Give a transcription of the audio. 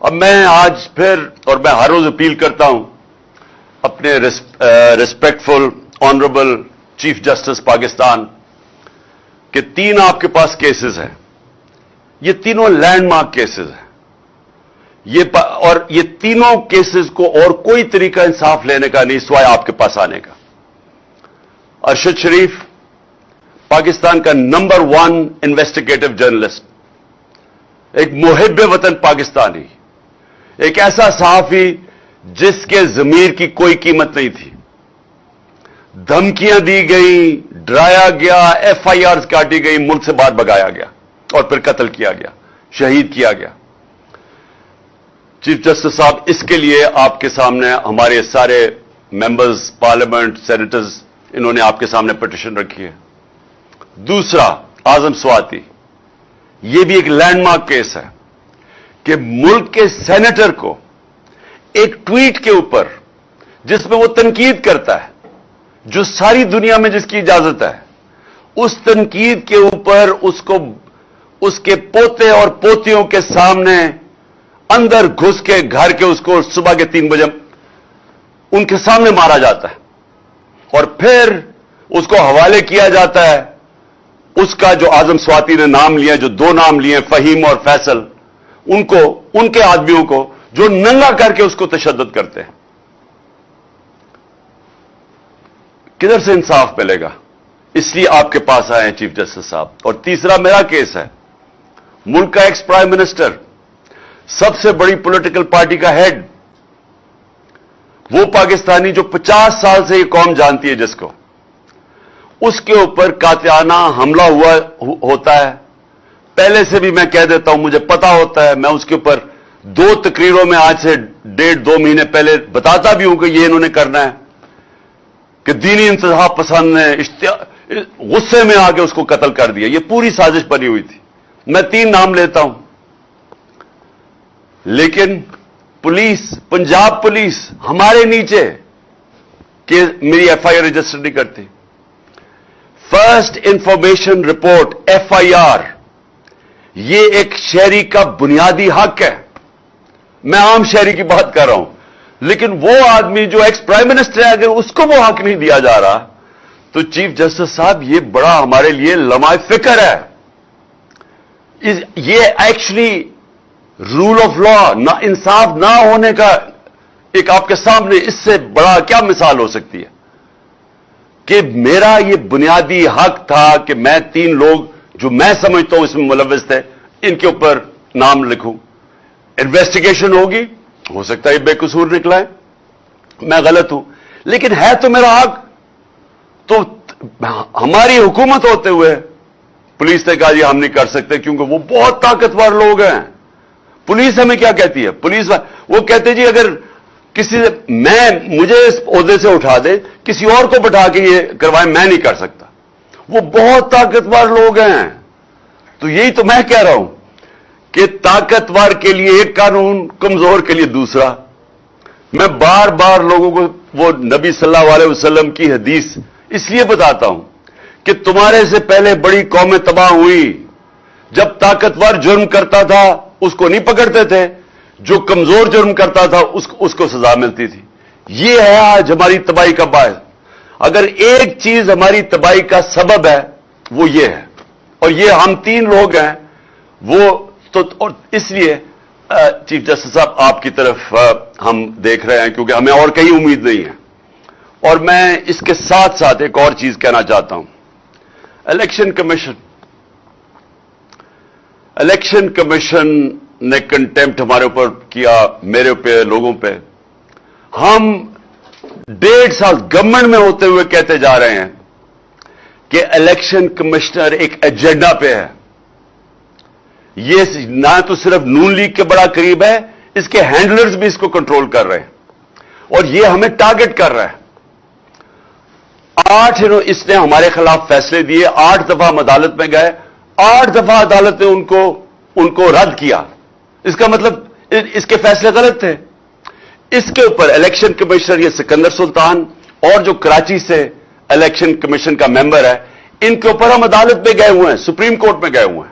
اب میں آج پھر اور میں ہر روز اپیل کرتا ہوں اپنے respectful honourable chief justice Pakistan کہ 3 آپ کے پاس کیسز ہیں. یہ تینوں لینڈ مارک کیسز ہیں. اور یہ تینوں کیسز کو اور کوئی طریقہ انصاف لینے کا نہیں سوائے آپ کے پاس آنے کا. ارشد شریف پاکستان کا نمبر 1 انویسٹیگیٹو جرنلسٹ, ایک محب وطن پاکستانی, ایک ایسا صحافی جس کے ضمیر کی کوئی قیمت نہیں تھی. دھمکیاں دی گئیں, ڈرایا گیا, FIRs کاٹی گئی, ملک سے باہر بھگایا گیا اور پھر قتل کیا گیا, شہید کیا گیا. چیف جسٹس صاحب, اس کے لیے آپ کے سامنے ہمارے سارے ممبرز پارلیمنٹ, سینیٹرز, انہوں نے آپ کے سامنے پٹیشن رکھی ہے. دوسرا, اعظم سواتی, یہ بھی ایک لینڈ مارک کیس ہے کہ ملک کے سینیٹر کو ایک ٹویٹ کے اوپر جس میں وہ تنقید کرتا ہے, جو ساری دنیا میں جس کی اجازت ہے, اس تنقید کے اوپر اس کے پوتے اور پوتیوں کے سامنے اندر گھس کے گھر کے اس کو صبح کے 3 بجے ان کے سامنے مارا جاتا ہے اور پھر اس کو حوالے کیا جاتا ہے. اس کا جو اعظم سواتی نے نام لیا, جو 2 نام لیے فہیم اور فیصل, ان کے آدمیوں کو جو ننگا کر کے اس کو تشدد کرتے ہیں. کدھر سے انصاف ملے گا؟ اس لیے آپ کے پاس آئے ہیں چیف جسٹس صاحب. اور تیسرا میرا کیس ہے, ملک کا ایکس پرائم منسٹر, سب سے بڑی پولیٹیکل پارٹی کا ہیڈ, وہ پاکستانی جو 50 سال سے یہ قوم جانتی ہے جس کو, اس کے اوپر قاطعانہ حملہ ہوتا ہے. پہلے سے بھی میں کہہ دیتا ہوں, مجھے پتا ہوتا ہے, میں اس کے اوپر 2 تقریروں میں آج سے 1.5-2 مہینے پہلے بتاتا بھی ہوں کہ یہ انہوں نے کرنا ہے, کہ دینی انتخاب پسند نے غصے میں آ کے اس کو قتل کر دیا. یہ پوری سازش بنی ہوئی تھی. میں 3 نام لیتا ہوں, لیکن پولیس, پنجاب پولیس ہمارے نیچے کہ میری FIR رجسٹر نہیں کرتی. فرسٹ انفارمیشن رپورٹ FIR, یہ ایک شہری کا بنیادی حق ہے. میں عام شہری کی بات کر رہا ہوں, لیکن وہ آدمی جو ایکس پرائم منسٹر ہے, اگر اس کو وہ حق نہیں دیا جا رہا, تو چیف جسٹس صاحب یہ بڑا ہمارے لیے لمحہ فکر ہے. یہ ایکچولی رول آف لا, انصاف نہ ہونے کا ایک آپ کے سامنے اس سے بڑا کیا مثال ہو سکتی ہے کہ میرا یہ بنیادی حق تھا کہ میں 3 لوگ جو میں سمجھتا ہوں اس میں ملوث تھے, ان کے اوپر نام لکھوں. انویسٹیگیشن ہوگی, ہو سکتا ہے بے قصور نکلا ہے, میں غلط ہوں, لیکن ہے تو میرا حق. تو ہماری حکومت ہوتے ہوئے پولیس نے کہا یہ ہم نہیں کر سکتے کیونکہ وہ بہت طاقتور لوگ ہیں. پولیس ہمیں کیا کہتی ہے؟ پولیس وہ کہتے جی اگر کسی مجھے اس عہدے سے اٹھا دے, کسی اور کو بٹھا کے یہ کروائے, میں نہیں کر سکتا. وہ بہت طاقتور لوگ ہیں. تو یہی تو میں کہہ رہا ہوں کہ طاقتور کے لیے ایک قانون, کمزور کے لیے دوسرا. میں بار بار لوگوں کو وہ نبی صلی اللہ علیہ وسلم کی حدیث اس لیے بتاتا ہوں کہ تمہارے سے پہلے بڑی قومیں تباہ ہوئی. جب طاقتور جرم کرتا تھا اس کو نہیں پکڑتے تھے, جو کمزور جرم کرتا تھا اس کو سزا ملتی تھی. یہ ہے آج ہماری تباہی کا باعث. اگر ایک چیز ہماری تباہی کا سبب ہے وہ یہ ہے, اور یہ ہم 3 لوگ ہیں. وہ تو اور اس لیے چیف جسٹس صاحب آپ کی طرف ہم دیکھ رہے ہیں کیونکہ ہمیں اور کہیں امید نہیں ہے. اور میں اس کے ساتھ ساتھ ایک اور چیز کہنا چاہتا ہوں. الیکشن کمیشن نے کنٹیمپٹ ہمارے اوپر کیا, میرے پہ, لوگوں پہ. ہم 1.5 سال گورنمنٹ میں ہوتے ہوئے کہتے جا رہے ہیں کہ الیکشن کمشنر ایک ایجنڈا پہ ہے. یہ نہ تو صرف نون لیگ کے بڑا قریب ہے, اس کے ہینڈلرز بھی اس کو کنٹرول کر رہے ہیں, اور یہ ہمیں ٹارگٹ کر رہا ہے. 8 اس نے ہمارے خلاف فیصلے دیے, 8 دفعہ ہم عدالت میں گئے, 8 دفعہ عدالت نے ان کو رد کیا. اس کا مطلب اس کے فیصلے غلط تھے. اس کے اوپر الیکشن کمشنر یہ سکندر سلطان اور جو کراچی سے الیکشن کمیشن کا ممبر ہے, ان کے اوپر ہم عدالت میں گئے ہوئے ہیں, سپریم کورٹ میں گئے ہوئے ہیں.